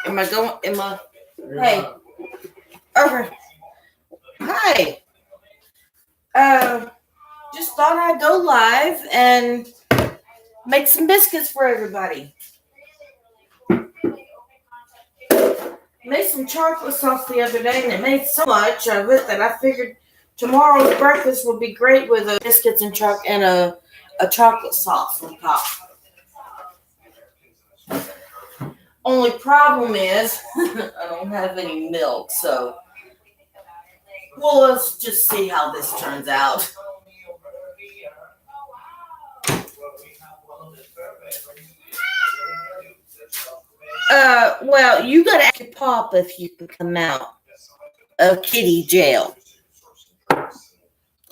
Am I going? Hey. Okay. Hi. Uh, just thought I'd go live and make some biscuits for everybody. Made some chocolate sauce the other day, and it made so much of it that I figured tomorrow's breakfast would be great with biscuits and a chocolate sauce on top. Only problem is I don't have any milk, so well, let's just see how this turns out. Well, you gotta ask your pop if you can come out of kitty jail.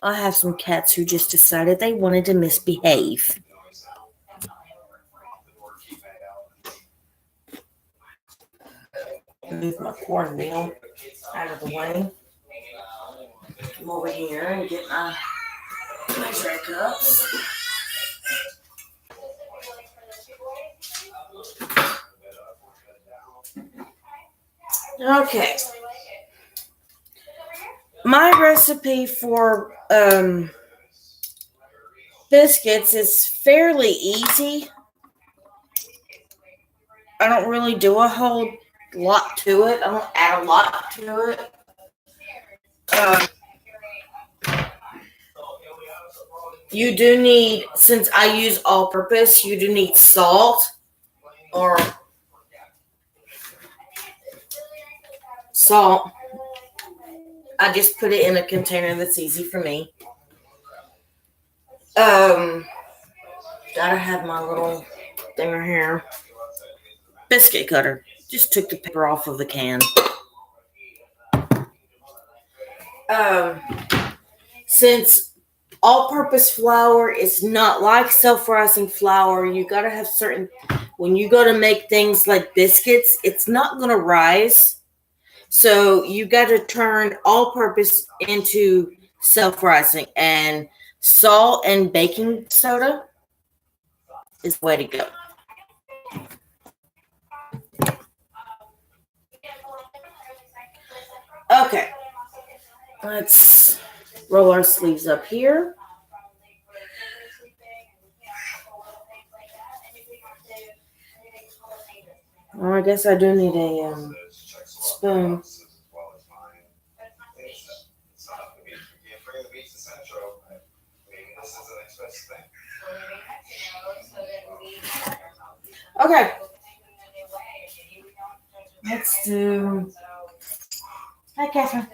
I have some cats who just decided they wanted to misbehave. Move my cornmeal out of the way. Come over here and get my measuring cups. Okay. My recipe for biscuits is fairly easy. I don't really do a whole lot to it. I don't add a lot to it. You do need, since I use all-purpose, you do need salt or salt. I just put it in a container that's easy for me. Gotta have my little thing right here. Biscuit cutter. Just took the paper off of the can. Since all-purpose flour is not like self-rising flour, you gotta have certain, when you go to make things like biscuits, it's not gonna rise. So you gotta turn all-purpose into self-rising, and salt and baking soda is the way to go. Okay, let's roll our sleeves up here. Oh, I guess I do need a spoon. Okay. Let's do. Hi, Catherine.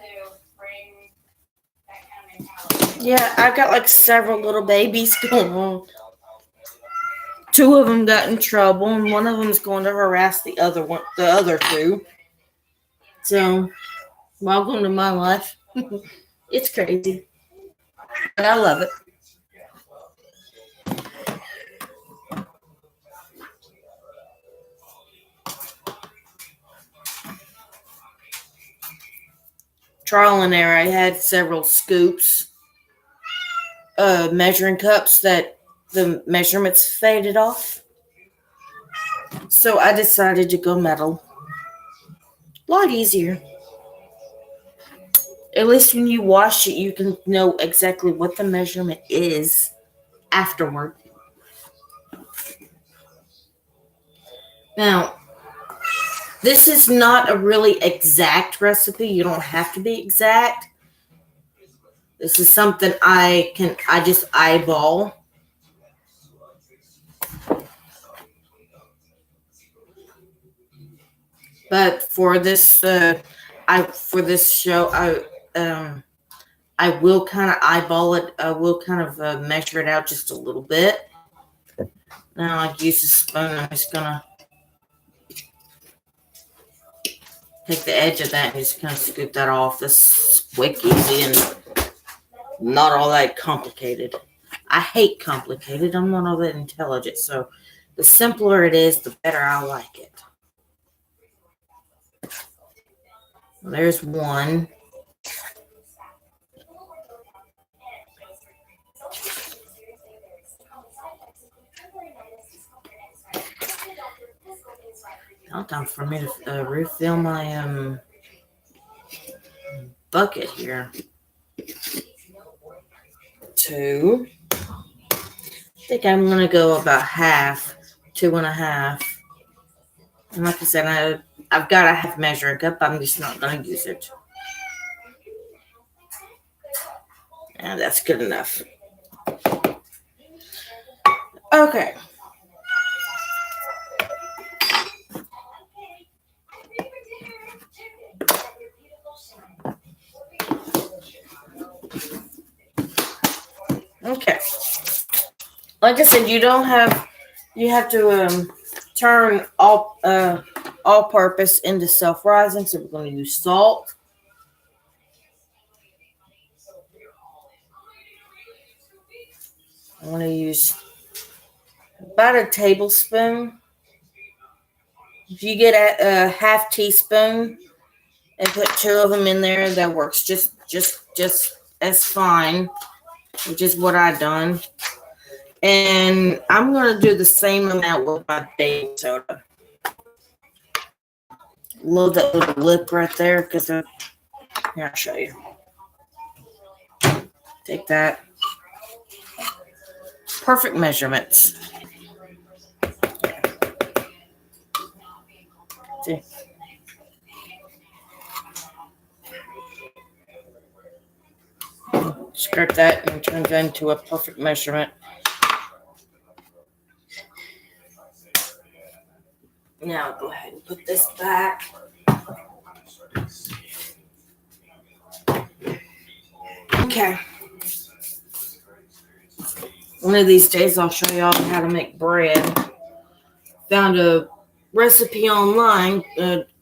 Yeah, I've got like several little babies going on. Two of them got in trouble, and one of them is going to harass the other two. So, welcome to my life. It's crazy, but I love it. Trial and error. I had several scoops, measuring cups that the measurements faded off. So I decided to go metal. A lot easier. At least when you wash it, you can know exactly what the measurement is afterward. Now, this is not a really exact recipe. You don't have to be exact. This is something I just eyeball. But for this show, I will kind of eyeball it. I will kind of measure it out just a little bit. Now I use a spoon. I'm just gonna take the edge of that and just kind of scoop that off. This is quick, easy, and not all that complicated. I hate complicated. I'm not all that intelligent. So the simpler it is, the better I like it. Well, there's one. Now time for me to refill my bucket here. 2. I think I'm gonna go about half, 2.5. And like I said, I've got a half measuring cup. I'm just not gonna use it. And that's good enough. Okay. Okay. Like I said, you have to turn all-purpose into self-rising. So we're going to use salt. I'm going to use about a tablespoon. If you get a half teaspoon and put 2 of them in there, that works just as fine, which is what I've done. And I'm going to do the same amount with my baking soda. Load that little lip right there because here, I'll show you. Take that. Perfect measurements. See. Skirt that and turn that into a perfect measurement. Now go ahead and put this back. Okay. One of these days I'll show y'all how to make bread. Found a recipe online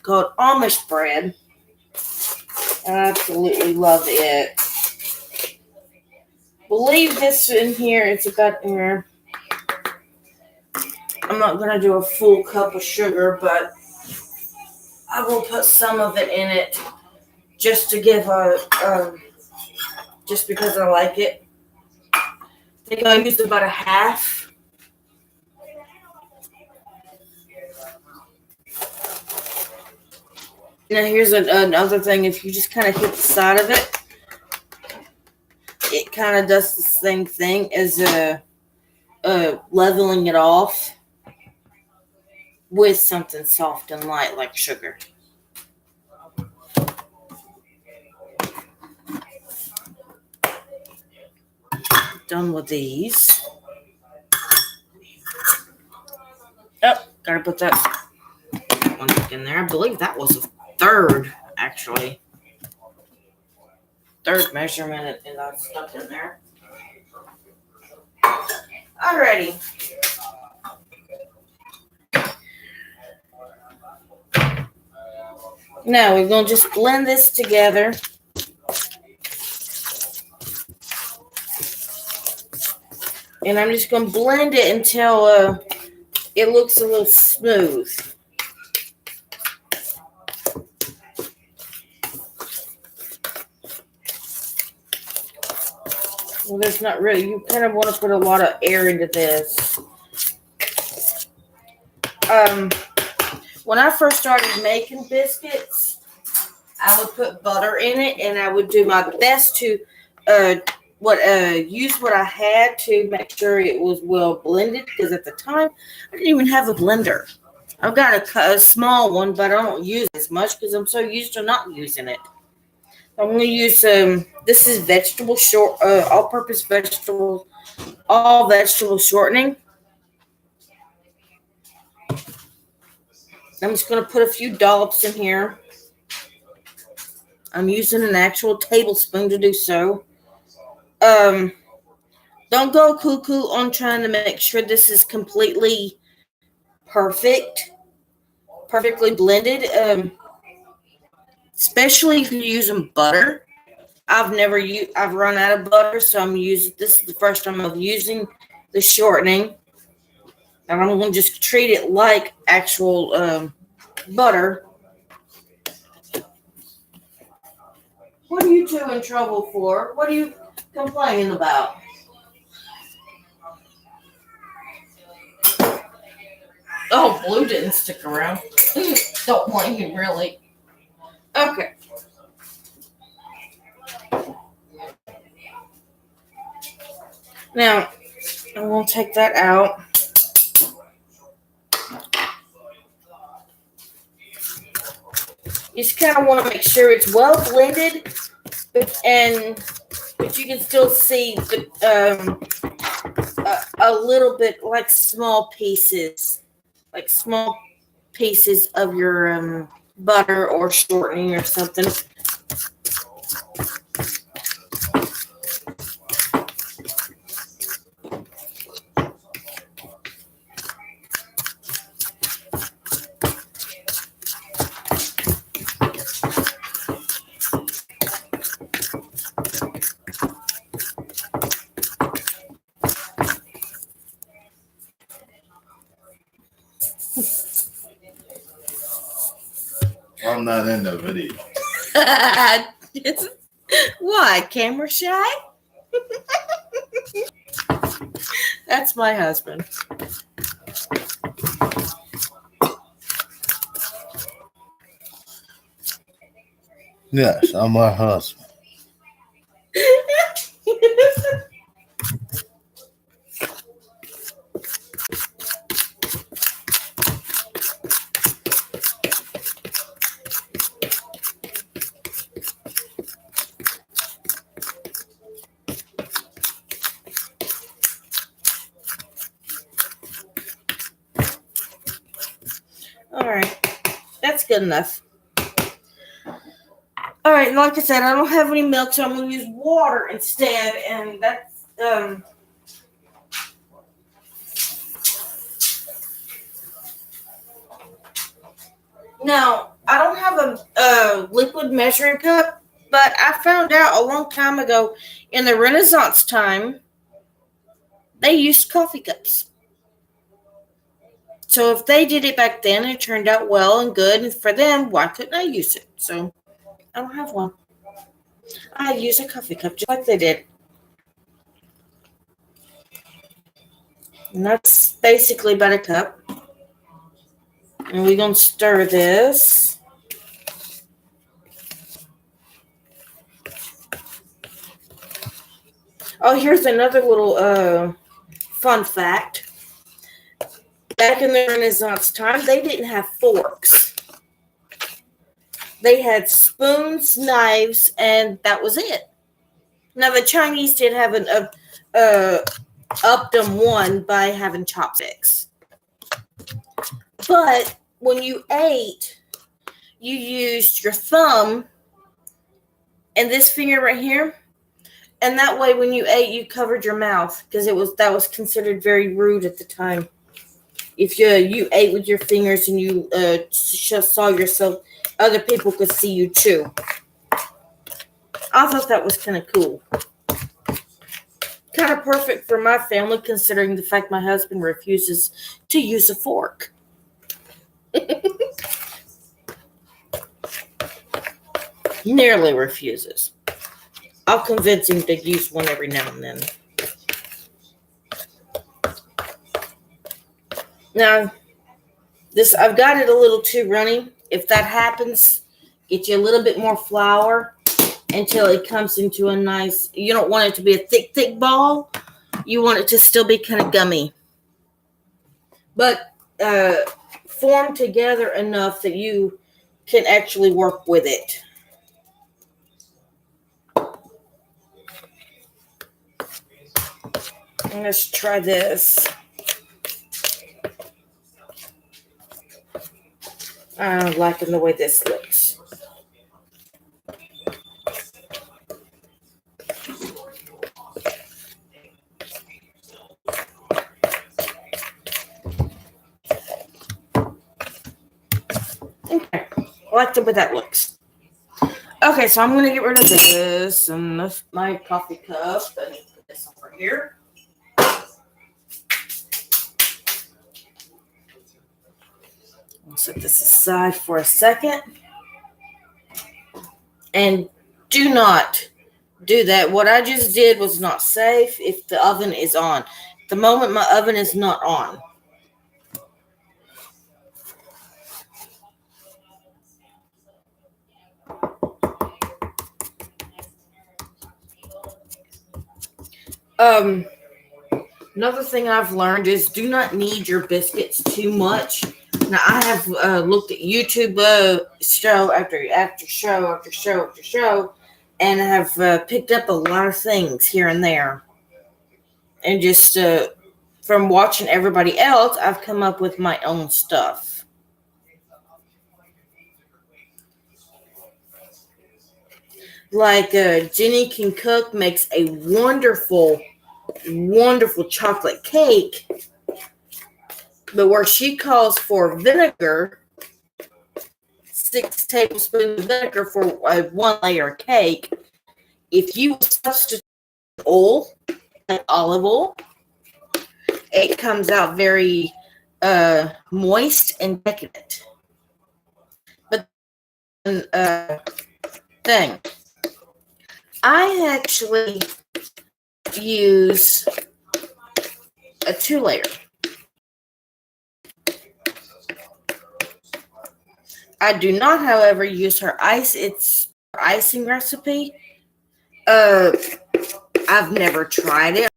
called Amish bread. I absolutely love it. Believe this in here, it's about here. I'm not going to do a full cup of sugar, but I will put some of it in it just to give just because I like it. I think I used about a half. Now here's another thing. If you just kind of hit the side of it, it kind of does the same thing as leveling it off with something soft and light like sugar. Done with these. Oh, gotta put that one back in there. I believe that was a third, actually. Third measurement, and I stuck in there. Alrighty. Now we're going to just blend this together. And I'm just going to blend it until it looks a little smooth. Well, there's not really, you kind of want to put a lot of air into this. When I first started making biscuits, I would put butter in it, and I would do my best to use what I had to make sure it was well blended, because at the time, I didn't even have a blender. I've got a small one, but I don't use it as much because I'm so used to not using it. I'm going to use, this is all-purpose vegetable shortening. I'm just going to put a few dollops in here. I'm using an actual tablespoon to do so. Don't go cuckoo on trying to make sure this is completely perfectly blended. Especially if you're using butter. I've run out of butter, so this is the first time I'm using the shortening. And I'm going to just treat it like actual butter. What are you two in trouble for? What are you complaining about? Oh, Blue didn't stick around. don't want you really. Okay. Now, I'm going to take that out. You just kind of want to make sure it's well blended, but you can still see a little bit like small pieces of your butter or shortening or something. I'm not in the video. Why? Camera shy? That's my husband. Yes, I'm my husband. All right, that's good enough. All right, like I said, I don't have any milk, so I'm going to use water instead, and that's Now, I don't have a liquid measuring cup, but I found out a long time ago in the Renaissance time, they used coffee cups. So if they did it back then and it turned out well and good, and for them, why couldn't I use it? So I don't have one. I use a coffee cup just like they did. And that's basically about a cup. And we're going to stir this. Oh, here's another little fun fact. Back in the Renaissance time, they didn't have forks. They had spoons, knives, and that was it. Now, the Chinese did have upped them one by having chopsticks. But when you ate, you used your thumb and this finger right here. And that way, when you ate, you covered your mouth because that was considered very rude at the time. If you ate with your fingers and you just saw yourself, other people could see you too. I thought that was kind of cool. Kind of perfect for my family, considering the fact my husband refuses to use a fork. Nearly refuses. I'll convince him to use one every now and then. Now, I've got it a little too runny. If that happens, get you a little bit more flour until it comes into a nice, you don't want it to be a thick ball. You want it to still be kind of gummy. But form together enough that you can actually work with it. Let's try this. I'm liking the way this looks. Okay, I like the way that looks. Okay, so I'm going to get rid of this and my coffee cup and put this over here. I'll set this aside for a second. And do not do that. What I just did was not safe if the oven is on. At the moment, my oven is not on. Another thing I've learned is do not knead your biscuits too much. Now I have looked at YouTube show after show after show after show, and have picked up a lot of things here and there, and just from watching everybody else, I've come up with my own stuff. Like Jenny Can Cook makes a wonderful chocolate cake, but where she calls for vinegar, 6 tablespoons of vinegar for a 1-layer cake. If you substitute oil, like olive oil, it comes out very moist and decadent. But thing, I actually use a 2-layer. I do not, however, use her icing recipe. I've never tried it.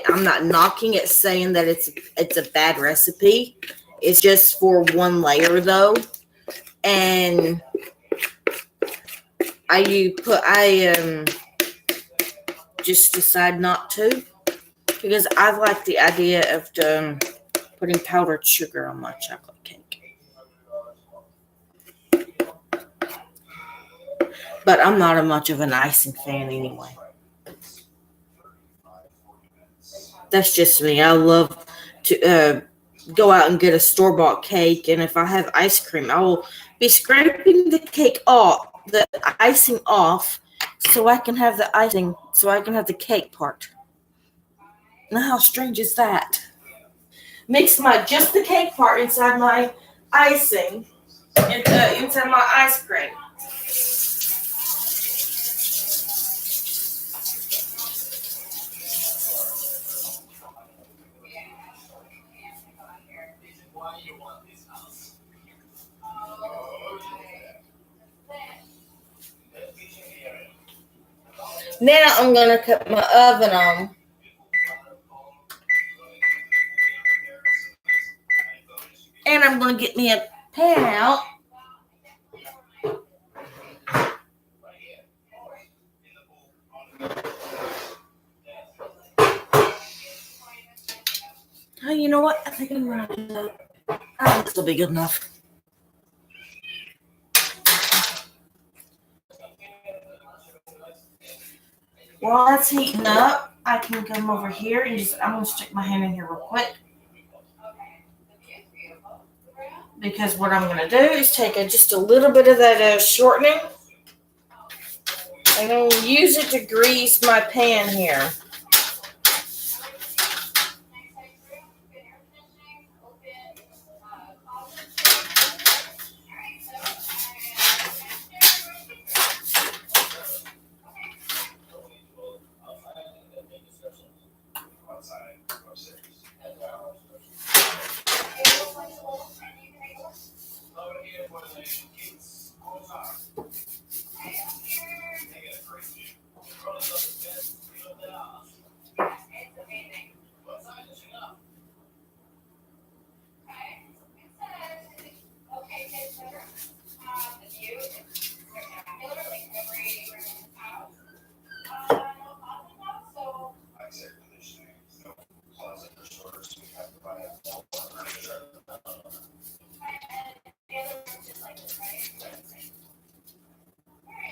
I'm not knocking it, saying that it's a bad recipe. It's just for 1 layer though, and I just decide not to, because I like the idea of putting powdered sugar on my chocolate cake. But I'm not much of an icing fan anyway. That's just me. I love to go out and get a store-bought cake, and if I have ice cream, I will be scraping the icing off, so I can have the cake part. Now, how strange is that? Mix just the cake part inside my icing, and inside my ice cream. Now I'm going to cut my oven on. And I'm going to get me a pan out. Oh, you know what? I think I'm going to do that. I think this will be good enough. While that's heating up, I can come over here and I'm going to stick my hand in here real quick. Because what I'm going to do is take just a little bit of that shortening, and I'm going to use it to grease my pan here.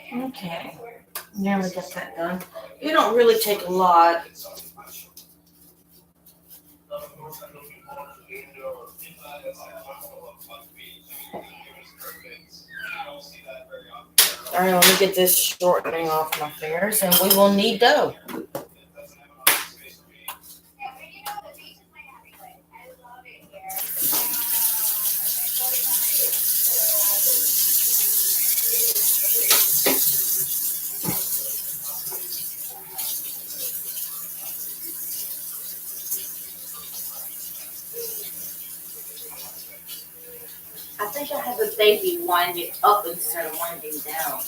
Okay, now we got that done. You don't really take a lot. All right, let me get this shortening off my fingers, and we will knead dough. I think I have a baby winding up instead of winding down.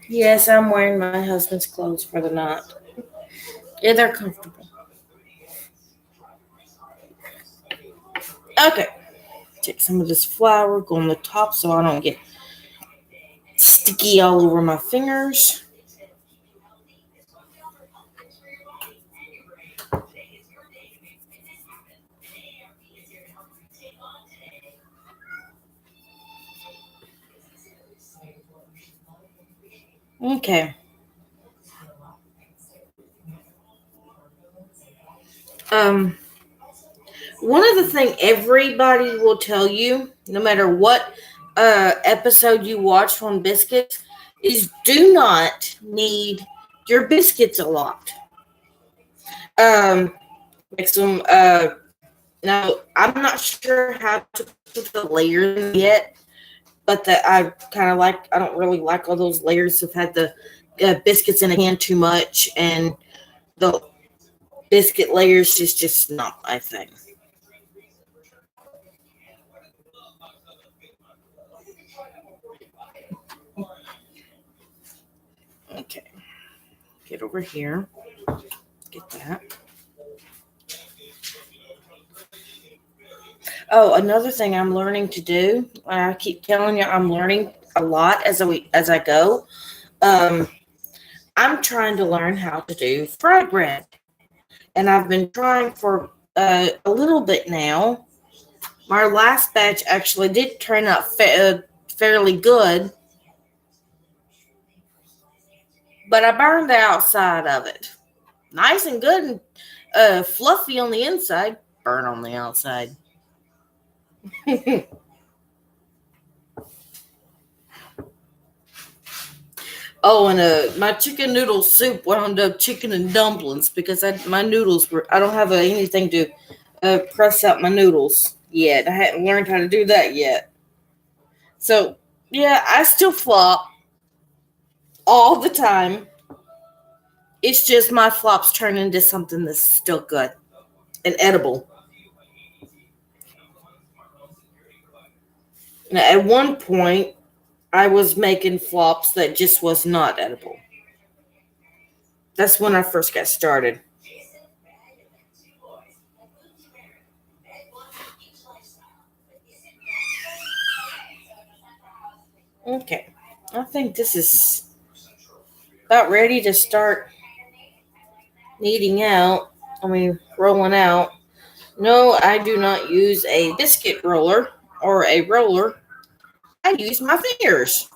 Yes, I'm wearing my husband's clothes for the night. Yeah, they're comfortable. Okay. Take some of this flour, go on the top so I don't get sticky all over my fingers. Okay. Um, One of the things everybody will tell you, no matter what episode you watch on biscuits, is do not knead your biscuits a lot. Make some. Now I'm not sure how to put the layers in yet, but that I kind of like. I don't really like all those layers. I've had the biscuits in a can too much, and the biscuit layers is just not my thing. Okay, get over here. Get that. Oh, another thing I'm learning to do. I keep telling you, I'm learning a lot as I go. Um, I'm trying to learn how to do fry bread, and I've been trying for a little bit now. My last batch actually did turn out fairly good, but I burned the outside of it. Nice and good and fluffy on the inside, burn on the outside. Oh, and my chicken noodle soup wound up chicken and dumplings because my noodles were. I don't have anything to press out my noodles yet. I hadn't learned how to do that yet. So yeah, I still flop all the time. It's just my flops turn into something that's still good and edible. Now, at one point, I was making flops that just was not edible. That's when I first got started. Okay, I think this is about ready to start kneading out. Rolling out. No, I do not use a biscuit roller or a roller. I use my fingers.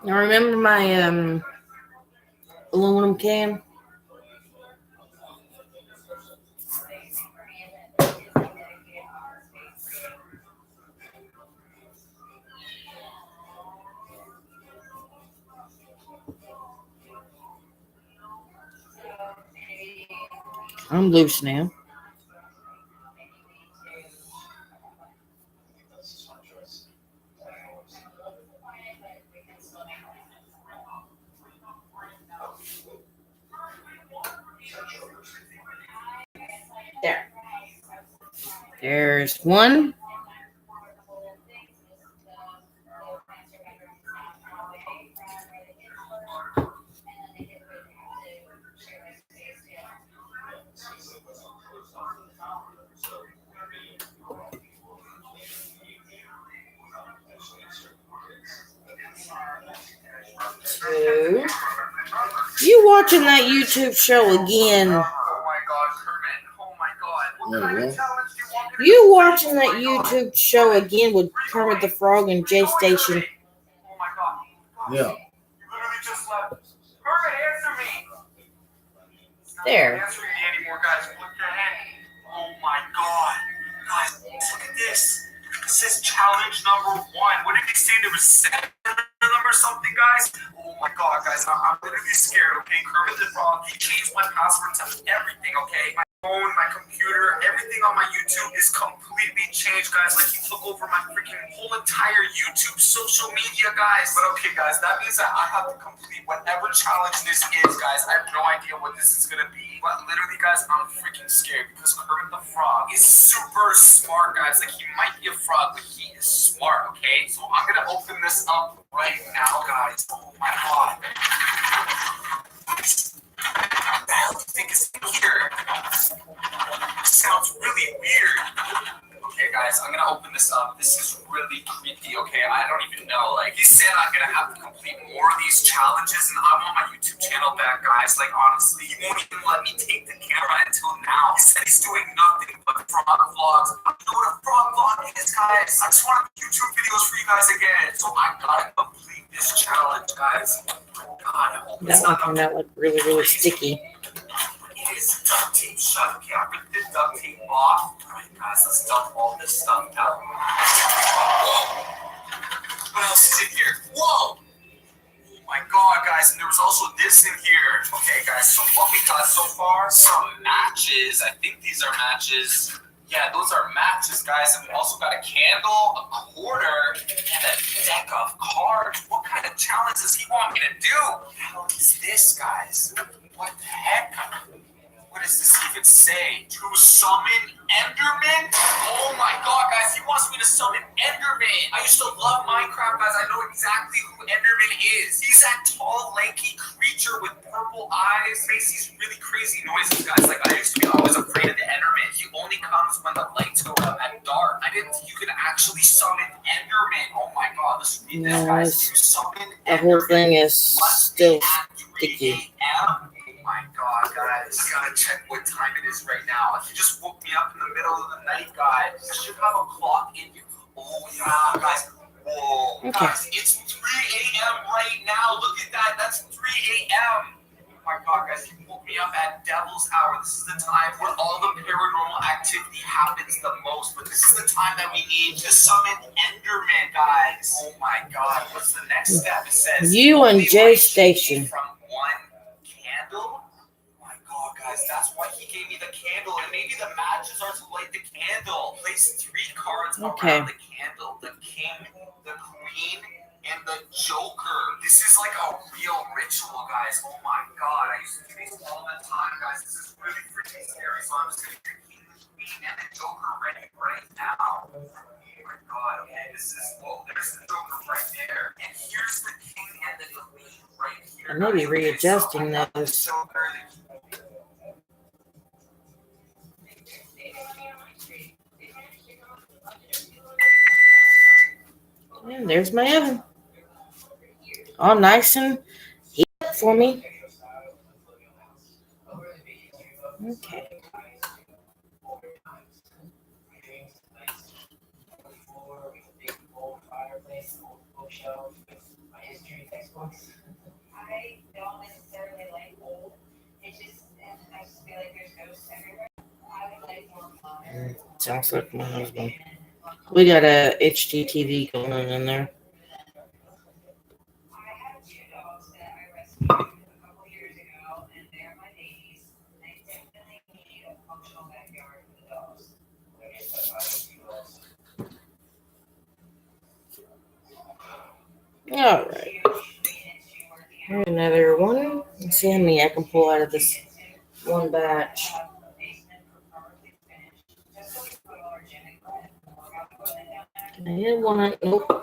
Now remember my aluminum can? I'm loose now. There. There's one. Two. You watching that YouTube show again? You watching that YouTube show again with Kermit the Frog and Jay Station? Yeah. There. Oh my god. Guys, look at this. It says challenge number 1. What did he say? There was 7 of them or something, guys? Oh Oh my god, guys, I'm literally scared, okay? Kermit the Frog, he changed my password to everything, okay? My phone, my computer, everything on my YouTube is completely changed, guys. Like, he took over my freaking whole entire YouTube social media, guys. But okay, guys, that means that I have to complete whatever challenge this is, guys. I have no idea what this is gonna be. But literally, guys, I'm freaking scared because Kermit the Frog is super smart, guys. Like, he might be a frog, but he is smart, okay? So I'm gonna open this up right now, guys. Oh my god. What the hell do you think is in here? This sounds really weird. Okay, guys, I'm gonna open this up. This is really creepy, okay? I don't even know. Like, he said I'm gonna have to complete more of these challenges, and I want my YouTube channel back, guys. Like, honestly, he won't even let me take the camera until now. He said he's doing nothing but frog vlogs. I don't know what a frog vlog is, guys. I just want to make YouTube videos for you guys again. So I gotta complete this challenge, guys. God, I hope That one turned out like really, really sticky. it is duct tape shut. Okay, I ripped the duct tape off. Alright, guys, let's dump all this stuff out. Whoa! What else is in here? Whoa! Oh my god, guys, and there was also this in here. Okay, guys, so what we got so far? Some matches. I think these are matches. Yeah, those are matches, guys. And we also got a candle, a quarter, and a deck of cards. What kind of challenge does he want me to do? What the hell is this, guys? What the heck? What does this even say? To summon Enderman? Oh my god, guys, he wants me to summon Enderman. I used to love Minecraft, guys. I know exactly who Enderman is. He's that tall, lanky creature with purple eyes. Makes these really crazy noises, guys. Like, I used to be always afraid of the Enderman. He only comes when the lights go out at dark. I didn't think you could actually summon Enderman. Oh my god, let's read this, guys. To summon Enderman. The whole thing is still sticky. Oh my god, guys. I gotta check what time it is right now. He just woke me up in the middle of the night, guys. I should have a clock in here. Oh, yeah, guys. Whoa. Okay. Guys, it's 3 a.m. right now. Look at that. That's 3 a.m. Oh my god, guys. He woke me up at Devil's Hour. This is the time where all the paranormal activity happens the most. But this is the time that we need to summon Enderman, guys. Oh my god. What's the next step? It says You and only Jay light Station. from one candle. Oh my god, guys, that's why he gave me the candle, and maybe the matches are to light the candle. Place 3 cards around the candle: the king, the queen, and the joker. This is like a real ritual, guys. Oh my god, I used to do this all the time, guys. This is really freaking scary. So I'm just gonna get the king, the queen, and the joker ready right now. Oh my god, okay, this is, whoa, there's the joker right there. And here's the king and the queen right here. I may be readjusting those. And there's my oven. All nice and heat up for me. Okay. I don't necessarily like old. It's just, I just feel like there's ghosts everywhere. I would like more modern. Sounds like my husband. We got a HDTV going on in there. I have 2 dogs that I rescued a couple years ago, and they're my babies. They definitely need a functional backyard for the dogs. All right. Here's another one. Let's see how many I can pull out of this one batch. Can I hit one? Nope. So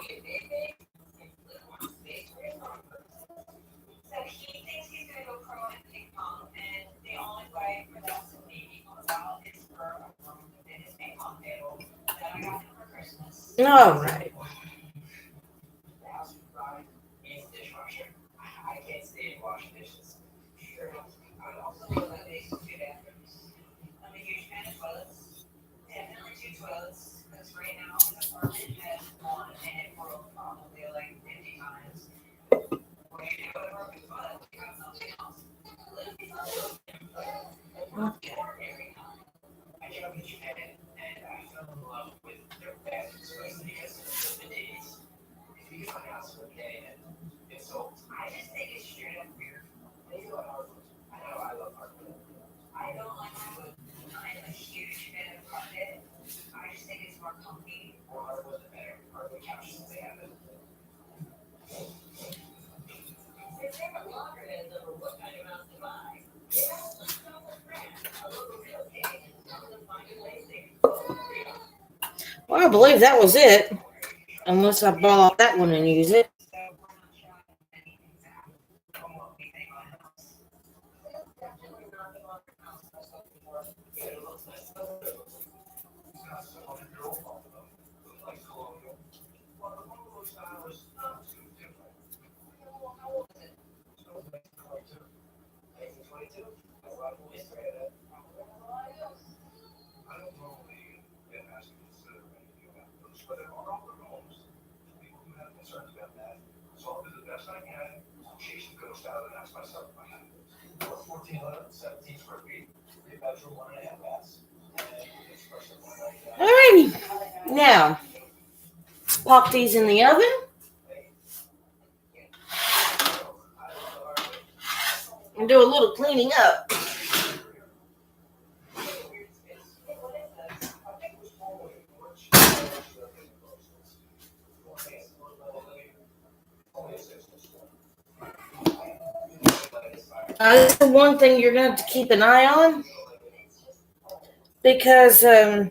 he thinks he's gonna go pro at ping pong, and the only way for that to maybe comes out is for a room in his ping pong table that I got him for Christmas. All right. I can't stand washing dishes. I also love that they have 2 bathrooms. I'm a huge fan of toilets. Definitely 2 toilets, because right now the apartment has 1 and it broke probably like 50 times. When you go to work with toilet, you have something else. Okay. I fell in love with their bathroom space because Well, I believe that was it. Unless I ball off that one and use it. Alrighty. Now, pop these in the oven. And do a little cleaning up. That's the one thing you're going to have to keep an eye on. Because they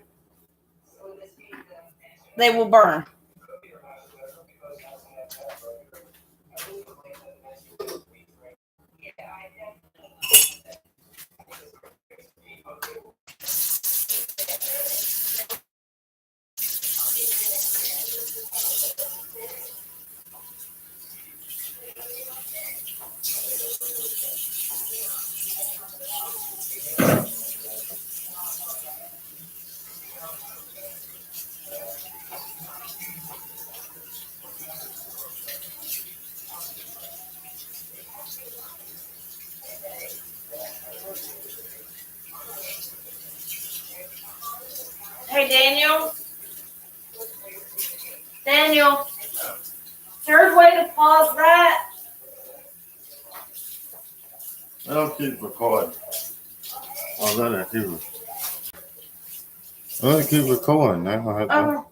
will burn. Hey, Daniel. Daniel. Third way to pause that. I'll keep recording. I'll let it do. I'll keep recording now.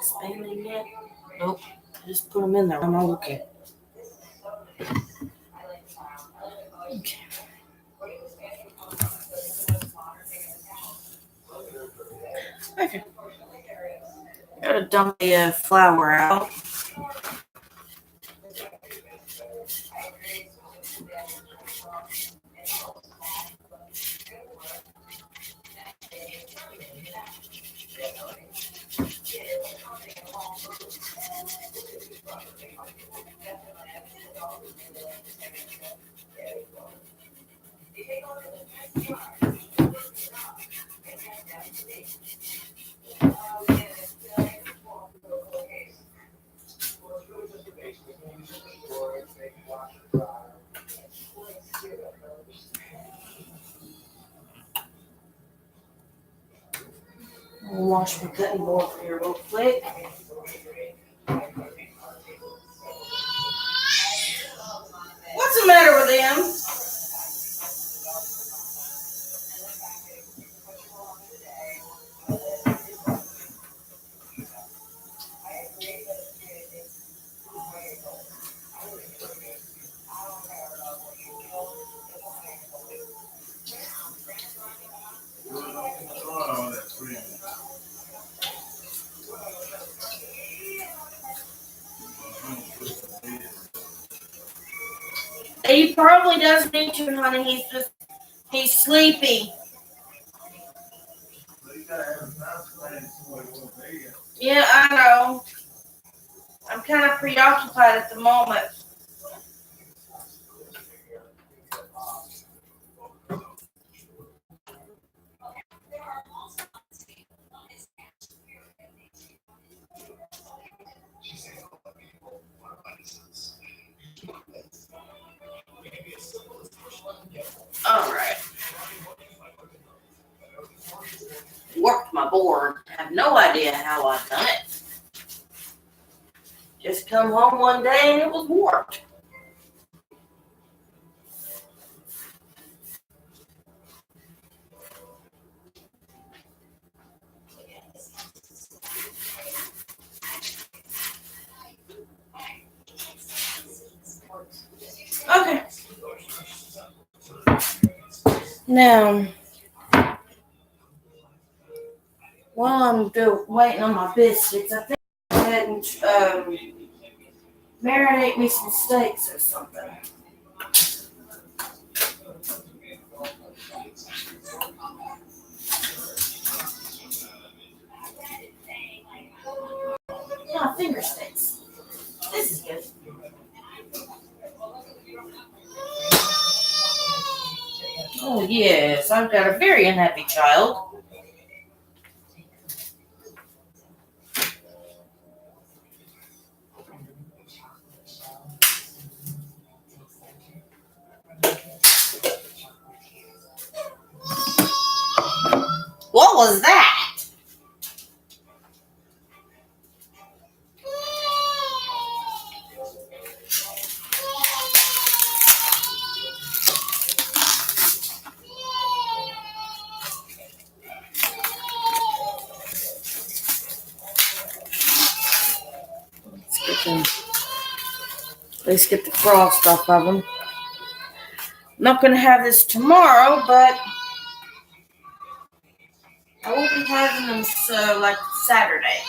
Spinning yet? Nope. Just put them in there. I'm all okay. Okay. Okay. Gotta dump the flour out. I'll wash my cutting board here real quick. What's the matter with them? He probably doesn't need to, honey. He's sleepy. Yeah, I know. I'm kind of preoccupied at the moment. All right. Work. my board. I have no idea how I've done it. Just come home one day and it was warped. Okay. Now, while I'm waiting on my biscuits, I think I'll go ahead and marinate me some steaks or something. Yeah, finger steaks. This is good. Oh, yes, I've got a very unhappy child. What was that? Let's get the frost off of them. Not going to have this tomorrow, but I will be having them like Saturday.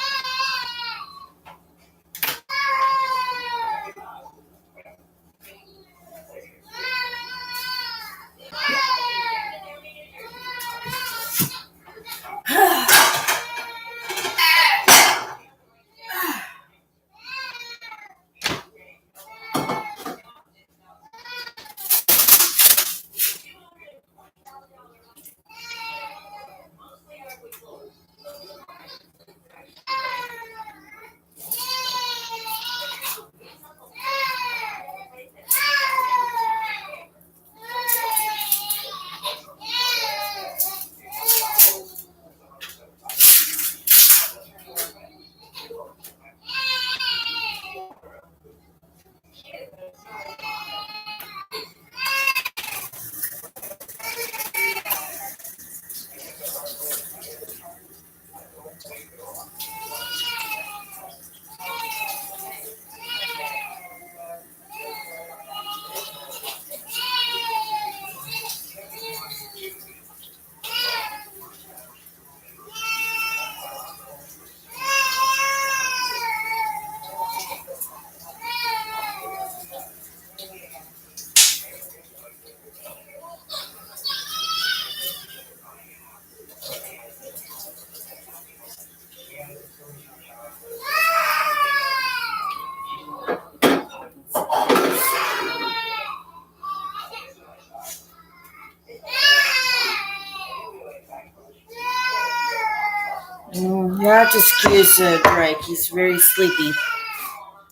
You have to excuse Drake. He's very sleepy.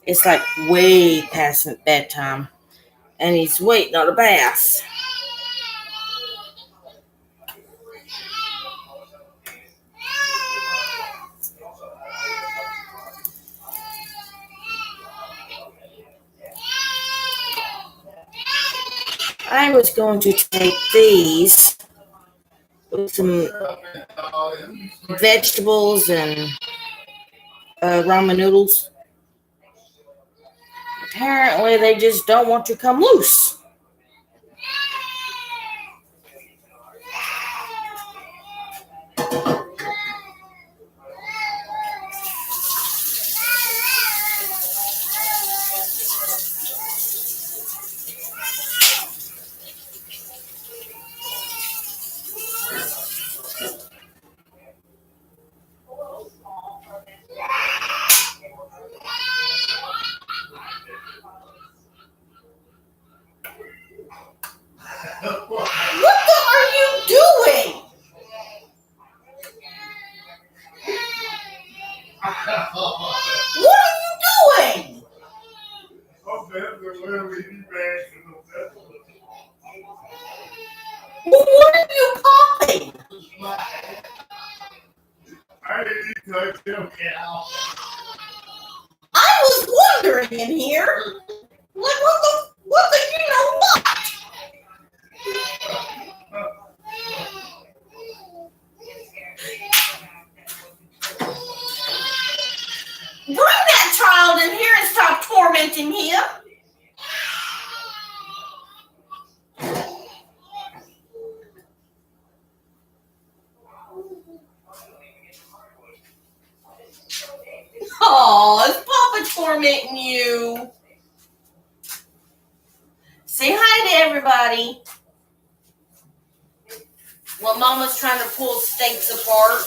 It's like way past bedtime, and he's waiting on a bath. I was going to take these with some vegetables and ramen noodles. Apparently, they just don't want to come loose. What are you doing? What are you doing? What are you popping? I was wondering in here, like what the you know what? Bring that child in here and stop tormenting him. Oh, is Papa tormenting you? Say hi to everybody. While Mama's trying to pull steaks apart.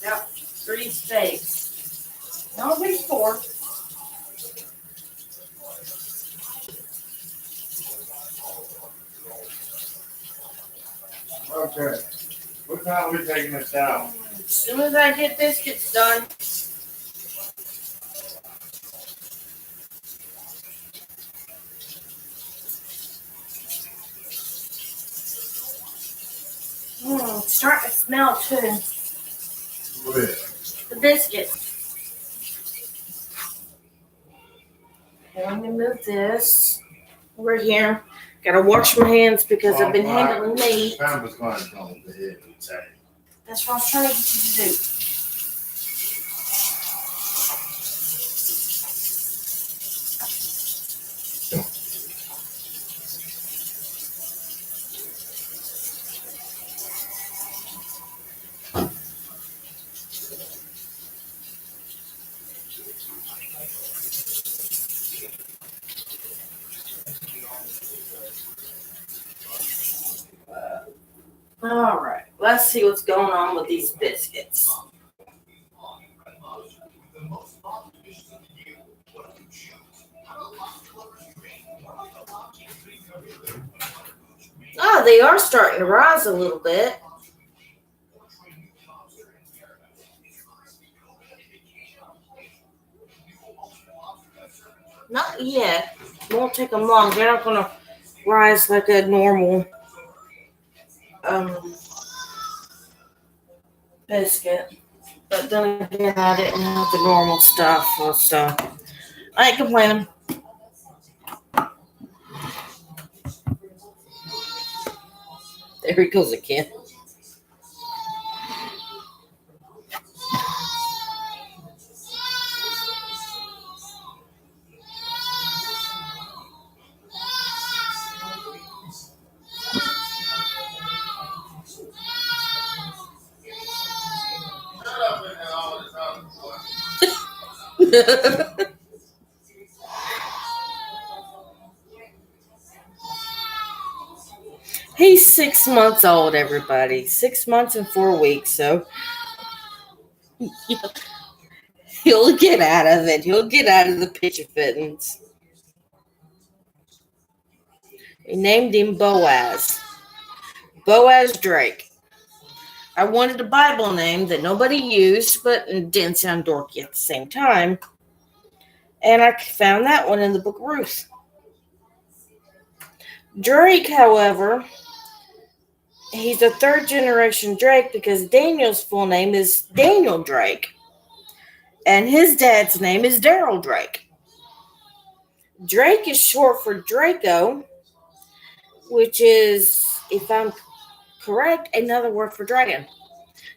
Yep, 3 steaks. No, there's 4. Okay. What time are we taking this out? As soon as I get biscuits done. It's starting to smell too. Where? The biscuits. Okay, let me move this over here. Gotta wash my hands because I've been handling meat. Pamper's going to come with the head and say. That's what I was trying to get you to do. All right, let's see what's going on with these biscuits. Oh, they are starting to rise a little bit. Not yet. Won't take them long. They're not going to rise like a normal biscuit. But then again, I didn't have the normal stuff, so I ain't complaining. There he goes again. He's 6 months old, everybody. 6 months and 4 weeks, so he'll get out of it. He'll get out of the picture fittings. We named him Boaz. Boaz Drake. I wanted a Bible name that nobody used, but it didn't sound dorky at the same time. And I found that one in the book of Ruth. Drake, however, he's a 3rd generation Drake because Daniel's full name is Daniel Drake. And his dad's name is Daryl Drake. Drake is short for Draco, which is, if I'm correct, another word for dragon.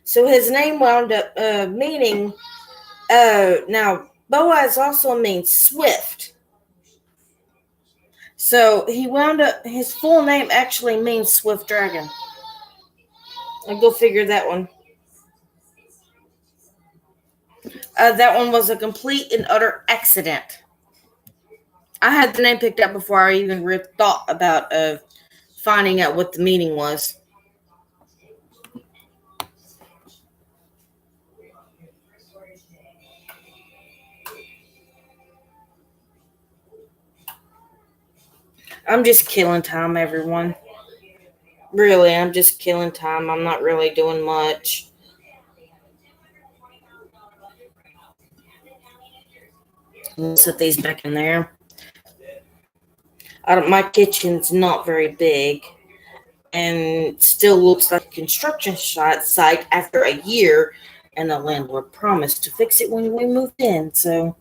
So his name wound up meaning, now Boaz also means swift. So he wound up, his full name actually means swift dragon. I'll go figure that one. That one was a complete and utter accident. I had the name picked up before I even thought about finding out what the meaning was. I'm just killing time, everyone. Really, I'm just killing time. I'm not really doing much. Let's set these back in there. My kitchen's not very big and still looks like a construction site after a year, and the landlord promised to fix it when we moved in, so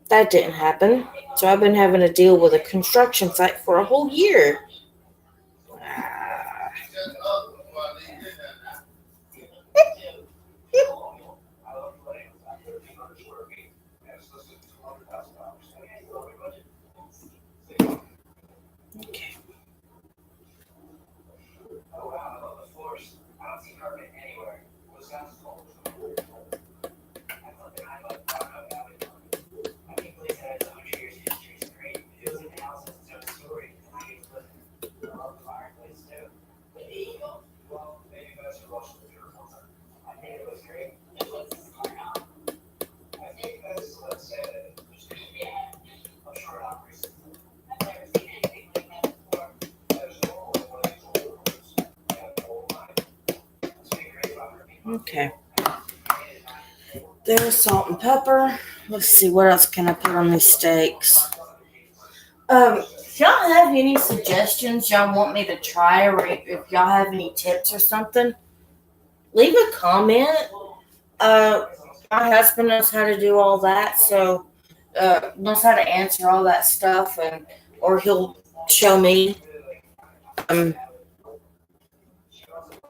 that didn't happen. So I've been having to deal with a construction site for a whole year. Okay. Okay. There's salt and pepper. Let's see, what else can I put on these steaks? If y'all have any suggestions y'all want me to try, or if y'all have any tips or something, leave a comment. My husband knows how to do all that, so knows how to answer all that stuff, or he'll show me.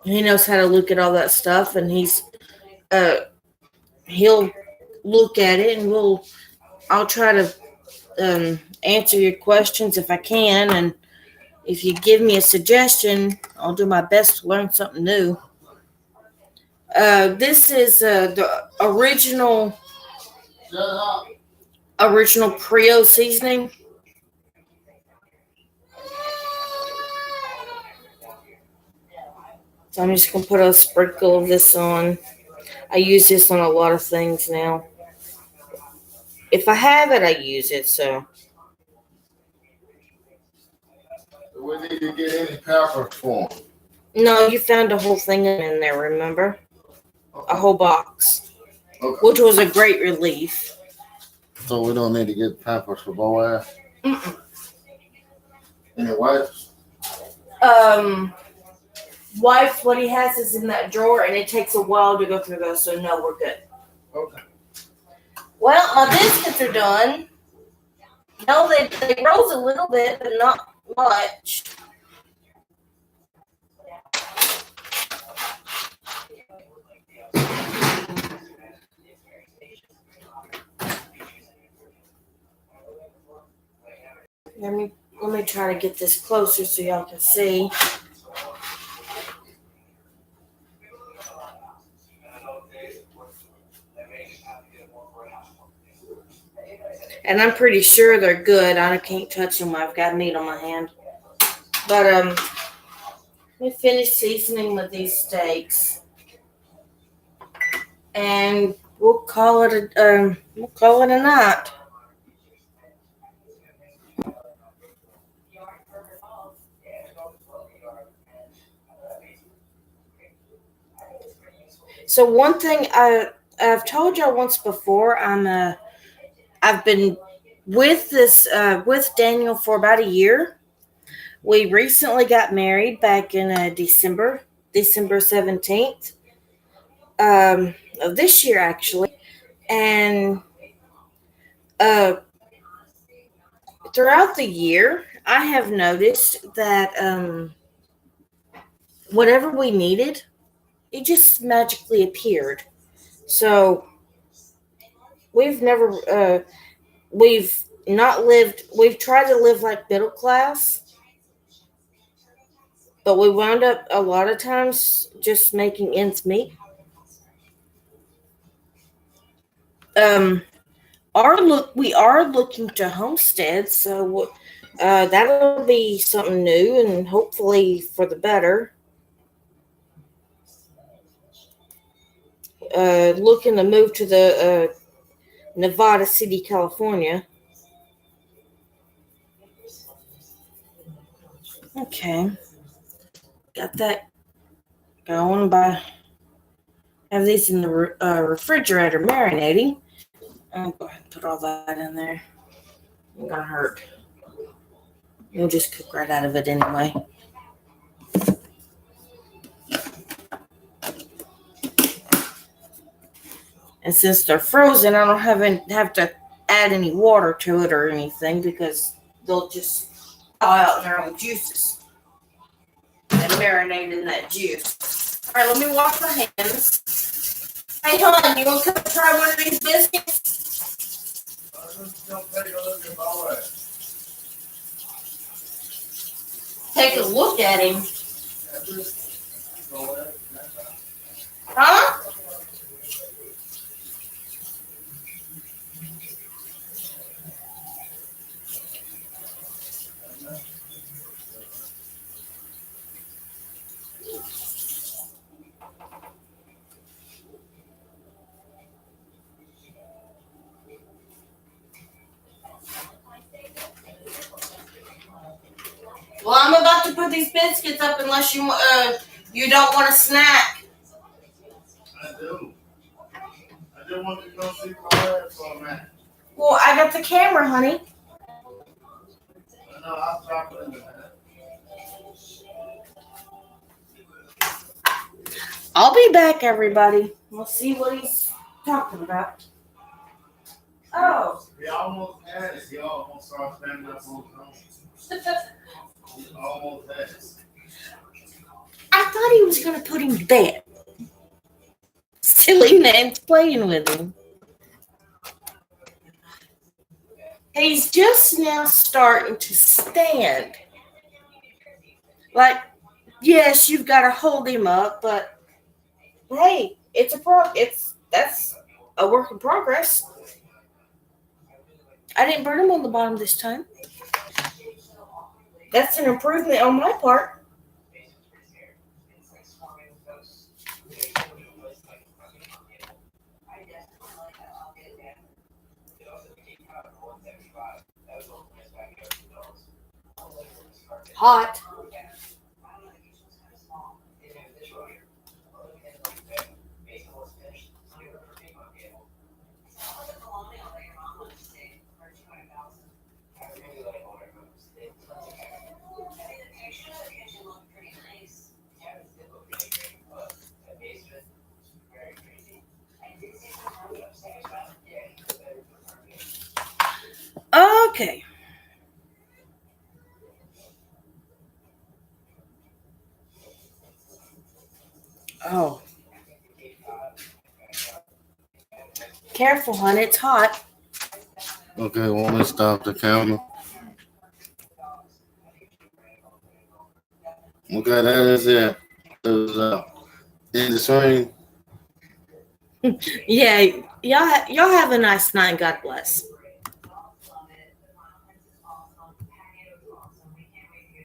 He knows how to look at all that stuff, and he'll look at it, and I'll try to answer your questions if I can, and if you give me a suggestion, I'll do my best to learn something new. This is the original Creole seasoning. So I'm just going to put a sprinkle of this on. I use this on a lot of things now. If I have it, I use it, so. We need to get any pepper for them. No, you found a whole thing in there, remember? A whole box. Okay. Which was a great relief. So we don't need to get peppers for Boaz? Mm-mm. Any wipes? Wipes, what he has is in that drawer, and it takes a while to go through those, so no, we're good. Okay. Well, my biscuits are done. No, they rose a little bit, but not much. Let me try to get this closer so y'all can see. And I'm pretty sure they're good. I can't touch them. I've got meat on my hand. But let me finish seasoning with these steaks, and we'll call it a night. So one thing I've told y'all once before, I've been with Daniel for about a year. We recently got married back in December 17th of this year, actually. And throughout the year, I have noticed that whatever we needed, it just magically appeared. So we've tried to live like middle class, but we wound up a lot of times just making ends meet. We are looking to homestead, so that'll be something new and hopefully for the better. Looking to move to the Nevada City, California. Okay. got that going by. Have these in the refrigerator marinating. I'll go ahead and put all that in there. It's gonna hurt. You'll just cook right out of it anyway. And since they're frozen, I don't have to add any water to it or anything because they'll just thaw out their own juices and marinate in that juice. All right, let me wash my hands. Hey, hon, you want to come try one of these biscuits? Take a look at him. Huh? Well, I'm about to put these biscuits up unless you don't want a snack. I do. I just want to go see my dad for a minute. Well, I got the camera, honey. No, I'll talk in a minute. I'll be back, everybody. We'll see what he's talking about. Oh. He almost had it. He almost started standing up on his own. He almost had it. I thought he was going to put him to bed. Silly man's playing with him. He's just now starting to stand. Like, yes, you've got to hold him up, but hey, that's a work in progress. I didn't burn him on the bottom this time. That's an improvement on my part. Hot. Okay. Oh. Careful, hon. It's hot. Okay, want me to stop the camera? Okay, that is it. It was in the screen. Yeah. Y'all have a nice night. God bless.